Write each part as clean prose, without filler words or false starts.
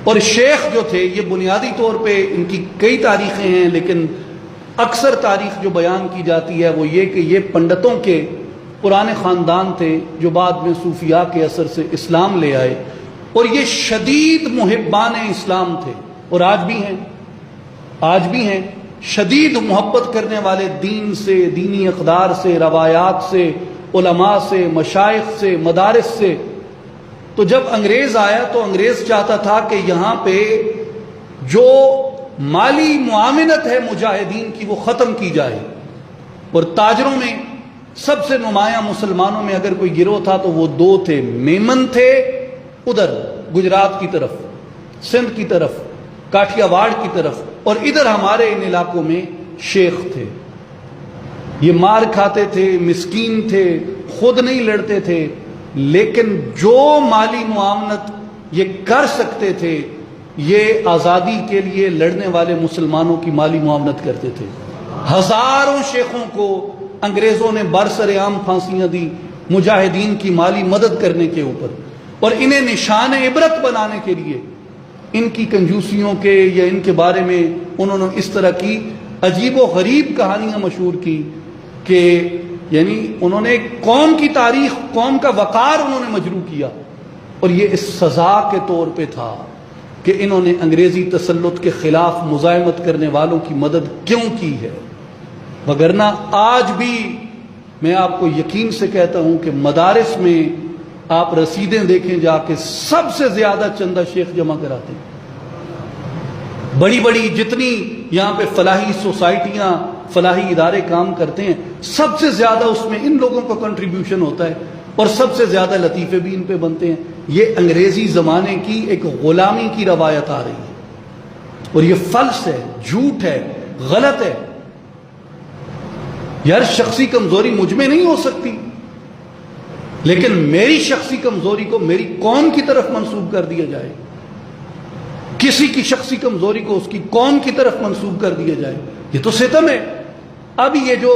اور شیخ جو تھے، یہ بنیادی طور پہ ان کی کئی تاریخیں ہیں، لیکن اکثر تاریخ جو بیان کی جاتی ہے وہ یہ کہ یہ پنڈتوں کے پرانے خاندان تھے جو بعد میں صوفیاء کے اثر سے اسلام لے آئے، اور یہ شدید محبان اسلام تھے، اور آج بھی ہیں شدید محبت کرنے والے دین سے، دینی اقدار سے، روایات سے، علماء سے، مشائخ سے، مدارس سے۔ تو جب انگریز آیا تو انگریز چاہتا تھا کہ یہاں پہ جو مالی معاونت ہے مجاہدین کی وہ ختم کی جائے، اور تاجروں میں سب سے نمایاں مسلمانوں میں اگر کوئی گروہ تھا تو وہ دو تھے، میمن تھے ادھر گجرات کی طرف، سندھ کی طرف، کاٹھیا واڑ کی طرف، اور ادھر ہمارے ان علاقوں میں شیخ تھے۔ یہ مار کھاتے تھے، مسکین تھے، خود نہیں لڑتے تھے، لیکن جو مالی معاونت یہ کر سکتے تھے یہ آزادی کے لیے لڑنے والے مسلمانوں کی مالی معاونت کرتے تھے۔ ہزاروں شیخوں کو انگریزوں نے برسر عام پھانسیاں دی مجاہدین کی مالی مدد کرنے کے اوپر، اور انہیں نشان عبرت بنانے کے لیے ان کی کنجوسیوں کے یا ان کے بارے میں انہوں نے اس طرح کی عجیب و غریب کہانیاں مشہور کی کہ یعنی انہوں نے قوم کی تاریخ، قوم کا وقار انہوں نے مجروح کیا، اور یہ اس سزا کے طور پہ تھا کہ انہوں نے انگریزی تسلط کے خلاف مزاحمت کرنے والوں کی مدد کیوں کی ہے۔ وگرنہ آج بھی میں آپ کو یقین سے کہتا ہوں کہ مدارس میں آپ رسیدیں دیکھیں جا کے، سب سے زیادہ چندہ شیخ جمع کراتے ہیں۔ بڑی بڑی جتنی یہاں پہ فلاحی سوسائٹیاں، فلاحی ادارے کام کرتے ہیں، سب سے زیادہ اس میں ان لوگوں کا کنٹریبیوشن ہوتا ہے، اور سب سے زیادہ لطیفے بھی ان پہ بنتے ہیں۔ یہ انگریزی زمانے کی ایک غلامی کی روایت آ رہی ہے، اور یہ فلس ہے، جھوٹ ہے، غلط ہے۔ یار شخصی کمزوری مجھ میں نہیں ہو سکتی، لیکن میری شخصی کمزوری کو میری قوم کی طرف منسوب کر دیا جائے، کسی کی شخصی کمزوری کو اس کی قوم کی طرف منسوب کر دیا جائے، یہ تو ستم ہے۔ اب یہ جو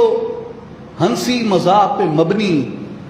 ہنسی مذاق پہ مبنی